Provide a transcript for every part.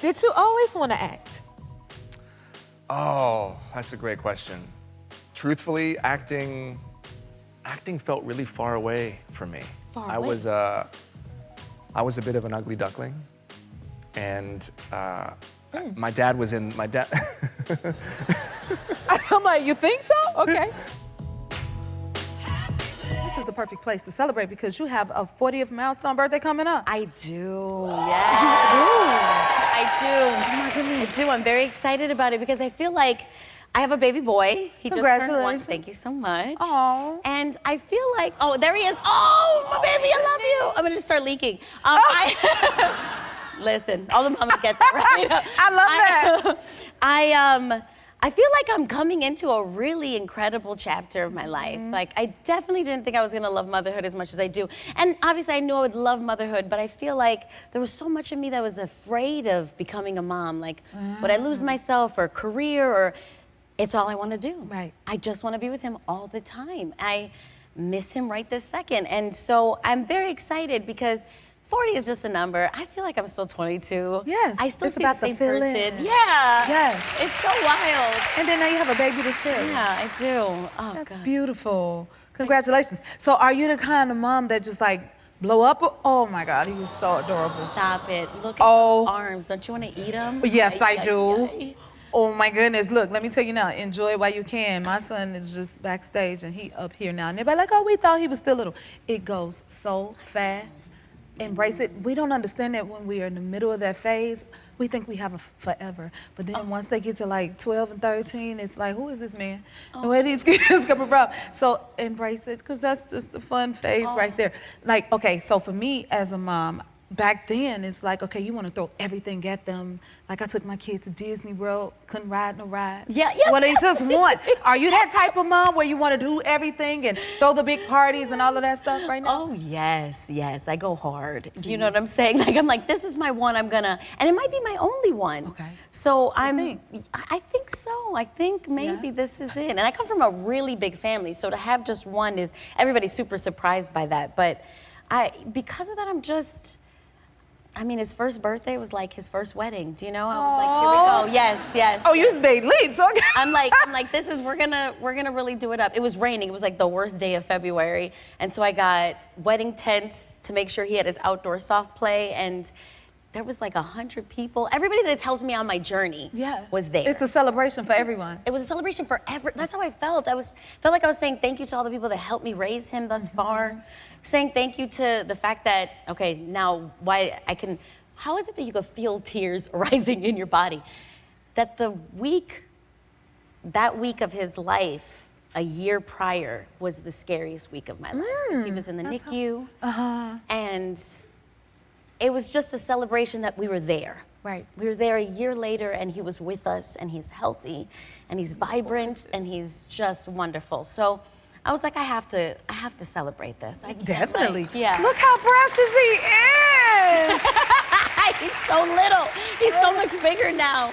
Did you always want to act? Oh, that's a great question. Truthfully, acting felt really far away from me. Far I away? was a bit of an ugly duckling, and my dad. I'm like, you think so? Okay. This is the perfect place to celebrate because you have a 40th milestone birthday coming up. I do, yes. I do. Oh my goodness. I do. I'm very excited about it because I feel like I have a baby boy. He just turned 1. Congratulations. Thank you so much. Aw. And I feel like, oh, there he is. Oh, my baby, I love you. I'm gonna start leaking. Listen, all the mamas get that, right? I love that. I feel like I'm coming into a really incredible chapter of my life. Like, I definitely didn't think I was gonna love motherhood as much as I do. And obviously I knew I would love motherhood, but I feel like there was so much of me that was afraid of becoming a mom. Like, would I lose myself or career, or it's all I wanna do. Right. I just wanna be with him all the time. I miss him right this second. And so I'm very excited because 40 is just a number. I feel like I'm still 22. Yes, I still it's see about the same to fill person. in. Yeah. Yes. It's so wild. And then now you have a baby to share. Yeah, I do. Oh, That's God. beautiful. Congratulations. So are you the kind of mom that just like blow up? Oh my God, he was so adorable. Stop it. Look at Oh. those arms. Don't you want to eat them? Yes, I do. Oh my goodness, look, let me tell you now, enjoy while you can. My son is just backstage and he up here now. And everybody like, oh, we thought he was still little. It goes so fast. Embrace it. We don't understand that when we are in the middle of that phase. We think we have a forever. But then once they get to like 12 and 13, it's like, who is this man? And where are these kids coming from? So embrace it, because that's just a fun phase right there. Like, okay, so for me as a mom, back then, it's like, okay, you want to throw everything at them. Like I took my kids to Disney World, couldn't ride no rides. Yeah, yes, Well, they yes. just want. Are you that type of mom where you want to do everything and throw the big parties and all of that stuff right now? Oh, yes, yes. I go hard. Do you know what I'm saying? Like, I'm like, this is my one. I'm gonna, and it might be my only one. Okay. So I think so. I think maybe this is it. And I come from a really big family, so to have just one is, everybody's super surprised by that. But because of that, I mean, his first birthday was like his first wedding. Do you know? I was like, here we go. Yes, yes. Oh, you made leads, okay. I'm like, this is, we're gonna really do it up. It was raining. It was like the worst day of February. And so I got wedding tents to make sure he had his outdoor soft play. And there was like 100 people. Everybody that has helped me on my journey was there. It's a celebration for everyone. It was a celebration for that's how I felt. Felt like I was saying thank you to all the people that helped me raise him thus far. Saying thank you to the fact that, okay, now how is it that you could feel tears rising in your body? That that week of his life, a year prior, was the scariest week of my life. 'Cause he was in the NICU, and it was just a celebration that we were there. Right. We were there a year later, and he was with us, and he's healthy, and he's vibrant, and he's just wonderful. So I was like, I have to celebrate this. I can't, Definitely. like, yeah. Look how precious he is. He's so little. He's so much bigger now.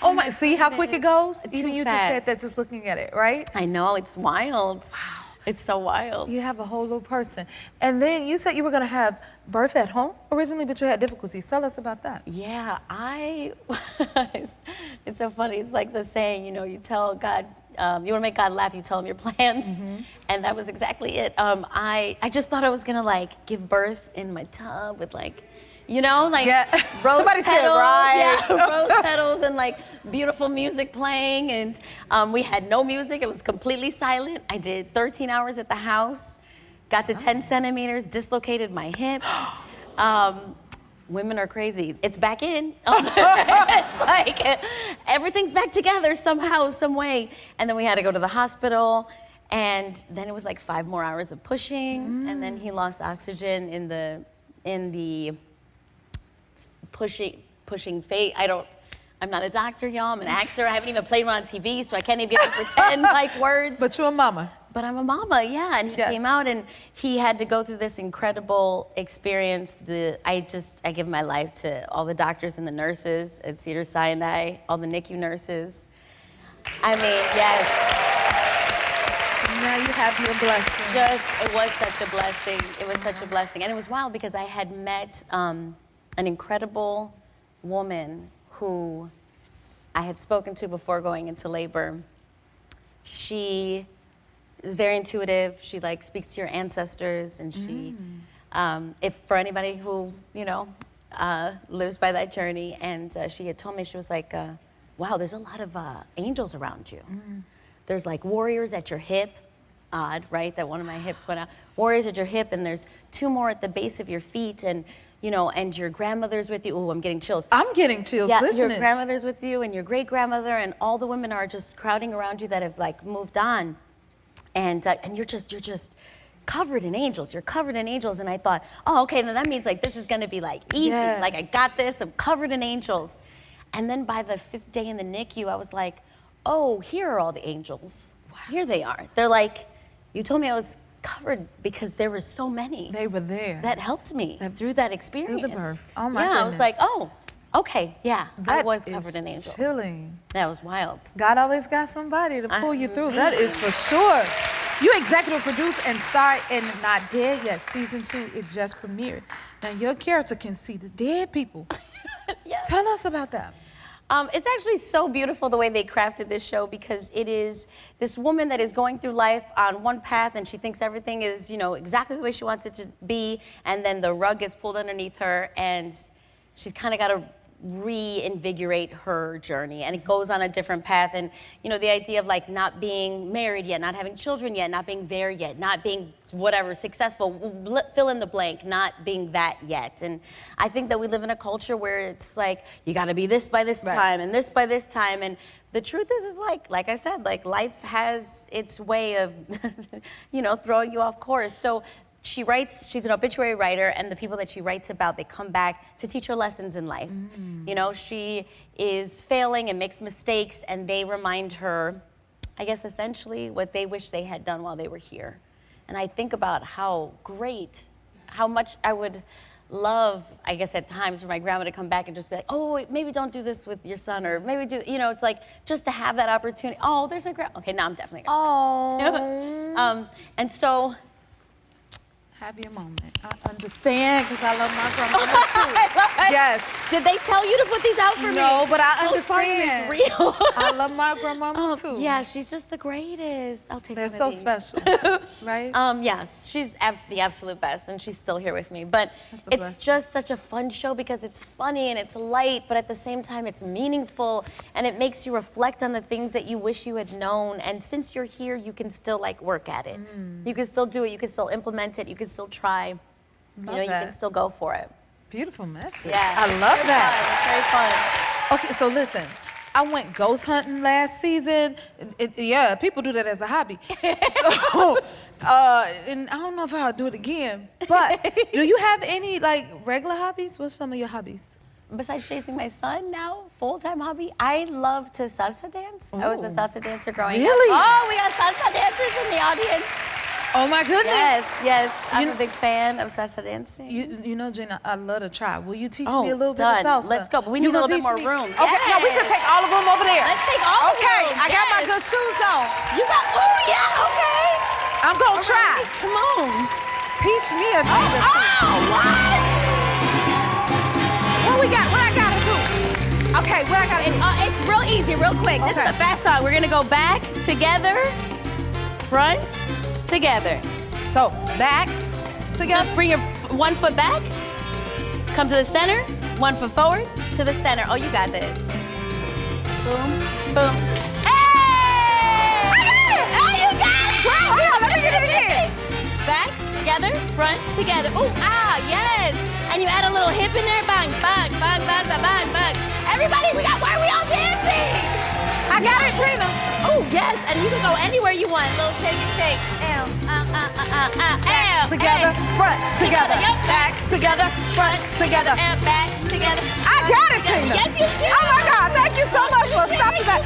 Oh my, see how quick it goes? Too Even you fast. just said that just looking at it, right? I know, it's wild. Wow. It's so wild. You have a whole little person. And then you said you were gonna have birth at home originally, but you had difficulties. Tell us about that. Yeah, it's so funny. It's like the saying, you know, you tell God, you wanna make God laugh, you tell him your plans. And that was exactly it. I just thought I was gonna like give birth in my tub with like, you know, like rose Somebody petals, said, right. rose petals and like beautiful music playing. And we had no music, it was completely silent. I did 13 hours at the house, got to 10 centimeters, dislocated my hip. Women are crazy. It's back in. It's like everything's back together somehow, some way. And then we had to go to the hospital. And then it was like 5 more hours of pushing. And then he lost oxygen in the pushing fate. I'm not a doctor, y'all. I'm an actor. I haven't even played one on TV, so I can't even pretend like words. But you're a mama. But I'm a mama, yeah. And he came out and he had to go through this incredible experience. I give my life to all the doctors and the nurses at Cedars-Sinai, all the NICU nurses. I mean, yes. Now you have your blessing. It was such a blessing. It was such a blessing. And it was wild because I had met an incredible woman who I had spoken to before going into labor. She is very intuitive. She like speaks to your ancestors, and she, if for anybody who lives by that journey, and she had told me, she was like, wow, there's a lot of angels around you. There's like warriors at your hip. Odd, right? That one of my hips went out. Warriors at your hip, and there's 2 more at the base of your feet, and and your grandmother's with you. Oh, I'm getting chills. I'm getting chills. Yeah, listening. your grandmother's with you, and your great grandmother, and all the women are just crowding around you that have like moved on, and you're just covered in angels. You're covered in angels, and I thought, oh, okay, then that means like this is gonna be like easy. Yeah. Like I got this. I'm covered in angels, and then by the 5th day in the NICU, I was like, oh, here are all the angels. Wow. Here they are. They're like, you told me I was covered because there were so many. They were there. That helped me through that experience. Through the birth. Oh my goodness. Yeah, I was like, oh, okay, yeah, I That was is covered in angels. chilling. That was wild. God always got somebody to pull you through. That is for sure. You executive produce and star in Not Dead Yet, season 2. It just premiered. Now your character can see the dead people. Yes. Tell us about that. It's actually so beautiful the way they crafted this show, because it is this woman that is going through life on one path, and she thinks everything is, exactly the way she wants it to be, and then the rug gets pulled underneath her, and she's kind of got to reinvigorate her journey, and it goes on a different path. And the idea of like not being married yet, not having children yet, not being there yet, not being whatever successful, fill in the blank, not being that yet. And I think that we live in a culture where it's like you got to be this by this time and this by this time. And the truth is like I said, like life has its way of throwing you off course. So she's an obituary writer, and the people that she writes about, they come back to teach her lessons in life. She is failing and makes mistakes, and they remind her, I guess, essentially what they wish they had done while they were here. And I think about how much I would love, I guess at times, for my grandma to come back and just be like, oh, maybe don't do this with your son, or maybe do, it's like just to have that opportunity. Oh, there's my grandma. Okay, now I'm definitely gonna. And so, have your moment. I understand, because I love my grandma too. Yes. Did they tell you to put these out for me? No, but I understand. understand. It's real. I love my grandma too. Yeah, she's just the greatest. I'll take They're one so of these. special, right? Yes, she's the absolute best, and she's still here with me. But That's a it's blessing. just such a fun show because it's funny and it's light, but at the same time it's meaningful, and it makes you reflect on the things that you wish you had known. And since you're here, you can still like work at it. You can still do it. You can still implement it. You can still try. Love You that. can still go for it. Beautiful message. Yeah, I love it's that. fun. It's very fun. Okay, so listen, I went ghost hunting last season. Yeah, people do that as a hobby. And I don't know if I'll do it again, but do you have any like regular hobbies? What's some of your hobbies? Besides chasing my son now, full-time hobby, I love to salsa dance. I was a salsa dancer growing up. Really? Oh, we got salsa dancers in the audience. Oh my goodness. Yes. I'm a big fan of salsa dancing. You know, Gina, I love to try. Will you teach me a little done. bit of salsa? Let's go, but we You need a gonna little bit teach more me? room. Okay, no, we can Yes. take all of them over there. Let's take all of them. Okay, I got my Yes. good shoes on. You got, oh yeah, okay. I'm gonna try. Come on. Teach me a thing or two. Oh, what? What I gotta do? Okay, what I gotta do? It's real easy, real quick. This is Okay. a fast song. We're gonna go back, together, front, together. So, back, together. Just bring your one foot back, come to the center, one foot forward, to the center. Oh, you got this. Boom, boom. Hey! I got it! Oh, you got it! Wow, hold on, let me get it again. Back, together, front, together. Ooh, yes. And you add a little hip in there, bang, bang, bang, bang, bang, bang, bang. Everybody, why are we all dancing? I got it, Gina. Oh, yes, and you can go anywhere you want. Little shake and shake. Together, front, together. Yep, back, together, front, Together. and back, together. I got it, together. Gina. Yes, you do. Oh my God, thank you so much for stopping that.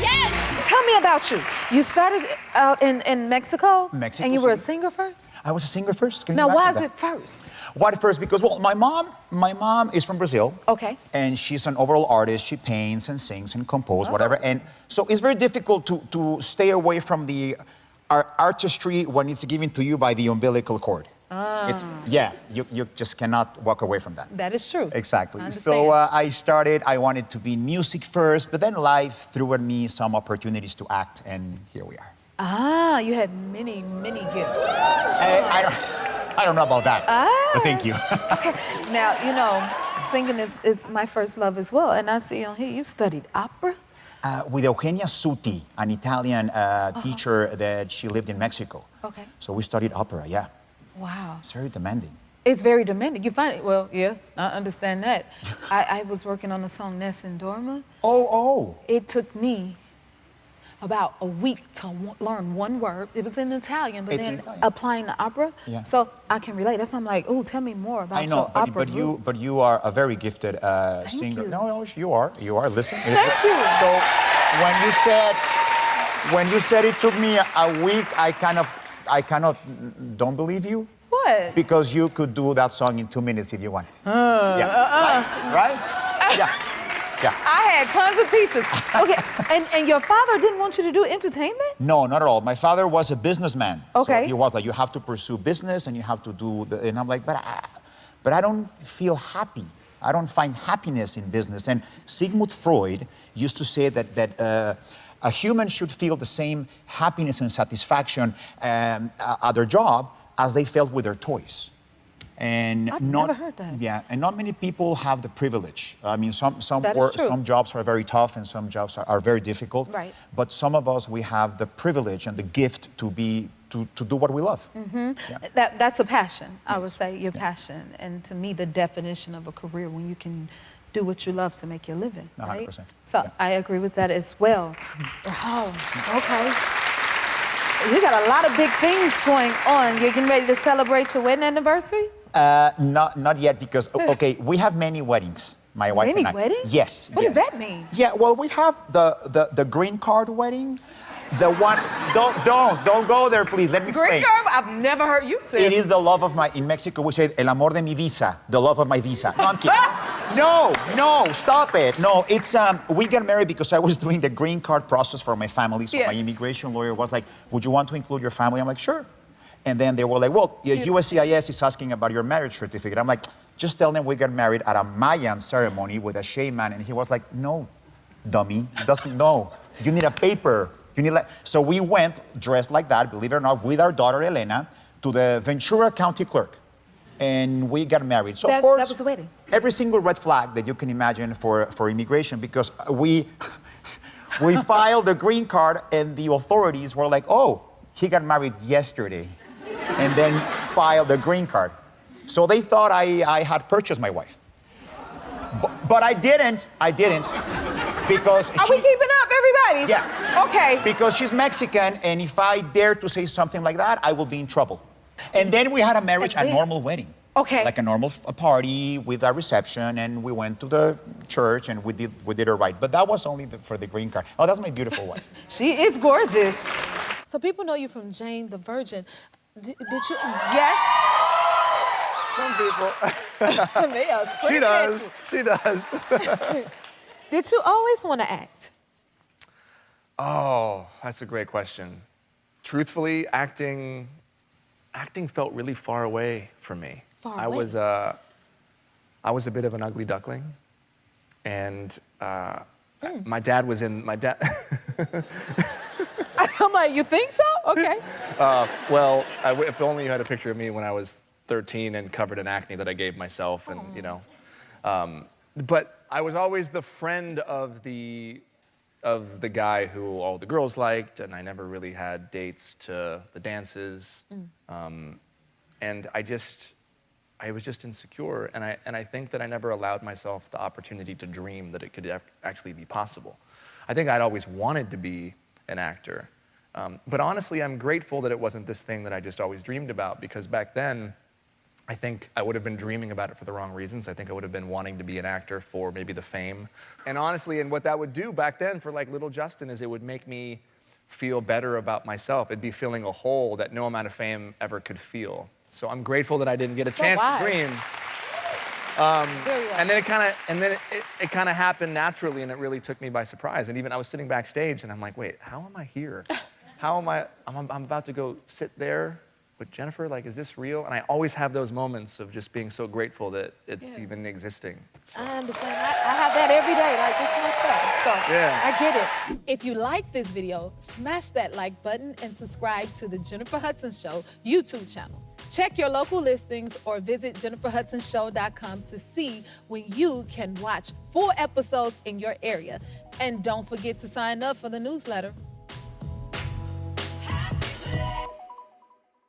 Yes. Tell me about you. You started out in Mexico? Mexico And you were a City. singer first? I was a singer first. Can you Now, why imagine is that? it first? Why first? Because, well, my mom is from Brazil. Okay. And she's an overall artist. She paints and sings and composes, whatever. And so it's very difficult to stay away from the artistry when it's given to you by the umbilical cord. You just cannot walk away from that. That is true. Exactly. I So understand. I wanted to be in music first, but then life threw at me some opportunities to act, and here we are. Ah, you had many, many gifts. I don't know about that, but thank you. Okay. Now, you know, singing is my first love as well. And I see on here you studied opera. With Eugenia Suti, an Italian teacher that she lived in Mexico. Okay. So we studied opera, yeah. Wow. It's very demanding. It's very demanding. You find it, well, yeah, I understand that. I was working on the song Nessun Dorma. Oh. It took me about a week to learn one word. It was in Italian, but It's then in Italian. applying the opera. Yeah. So I can relate. That's why I'm like, oh, tell me more about I know, your opera roots. but you are a very gifted singer. you. No, you are. You are. Listen. Thank you. So when you said it took me a week, I kind of don't believe you. What? Because you could do that song in 2 minutes if you want. Right? Yeah. I had tons of teachers. Okay, and your father didn't want you to do entertainment? No, not at all. My father was a businessman. Okay. So he was like, you have to pursue business and you have to do and I'm like, but I don't feel happy. I don't find happiness in business. And Sigmund Freud used to say that a human should feel the same happiness and satisfaction at their job as they felt with their toys. And I've never heard that. Yeah, and not many people have the privilege. I mean, some That is true. some jobs are very tough and some jobs are very difficult. Right. But some of us, we have the privilege and the gift to do what we love. Mm-hmm. Yeah. That's a passion, I would say, your passion. And to me, the definition of a career when you can do what you love to make your living, right? 100%. So Yeah. I agree with that as well. Wow, okay. You got a lot of big things going on. You're getting ready to celebrate your wedding anniversary? Not yet, because okay, we have many weddings. My wife Many and I. weddings? Yes. What yes. does that mean? Yeah. Well, we have the green card wedding. The one. Don't go there, please. Let me explain. Green card? I've never heard you say It is the love of my. In Mexico, we say el amor de mi visa, the love of my visa. No, I'm kidding. No, stop it. No, it's we got married because I was doing the green card process for my family. So Yes. my immigration lawyer was like, "Would you want to include your family?" I'm like, "Sure." And then they were like, "Well, USCIS is asking about your marriage certificate." I'm like, "Just tell them we got married at a Mayan ceremony with a shaman." And he was like, "No, dummy, doesn't know. You need a paper. You need like." So we went dressed like that, believe it or not, with our daughter Elena to the Ventura County clerk, and we got married. So of course, that was the wedding. every single red flag that you can imagine for immigration, because we filed the green card, and the authorities were like, "Oh, he got married yesterday," and then filed the green card. So they thought I had purchased my wife. But I didn't. Because Are we keeping up, everybody? Yeah. Okay. Because she's Mexican, and if I dare to say something like that, I will be in trouble. And then we had a marriage, a normal wedding. Okay. Like a normal party with a reception, and we went to the church, and we did it right. But that was only for the green card. Oh, that's my beautiful wife. She is gorgeous. So people know you from Jane the Virgin. Did you? Yes. Some people. They are She does. She does. Did you always want to act? Oh, that's a great question. Truthfully, acting felt really far away from me. Far I away? was a bit of an ugly duckling, and my dad was in my dad. I'm like, you think so? Okay. Well, if only you had a picture of me when I was 13 and covered in acne that I gave myself, and you know. But I was always the friend of the guy who all the girls liked, and I never really had dates to the dances. And I was just insecure, and I think that I never allowed myself the opportunity to dream that it could actually be possible. I think I'd always wanted to be an actor. But honestly, I'm grateful that it wasn't this thing that I just always dreamed about, because back then, I think I would have been dreaming about it for the wrong reasons. I think I would have been wanting to be an actor for maybe the fame. And honestly, and what that would do back then for like little Justin is it would make me feel better about myself. It'd be filling a hole that no amount of fame ever could feel. So I'm grateful that I didn't get a chance to dream. And then it kind of happened naturally, and it really took me by surprise. And even I was sitting backstage, and I'm like, wait, how am I here? How am I? I'm about to go sit there but Jennifer, like, is this real? And I always have those moments of just being so grateful that it's even existing. So. I understand. I have that every day. Like, this is my show. So Yeah. I get it. If you like this video, smash that like button and subscribe to the Jennifer Hudson Show YouTube channel. Check your local listings or visit jenniferhudsonshow.com to see when you can watch full episodes in your area. And don't forget to sign up for the newsletter.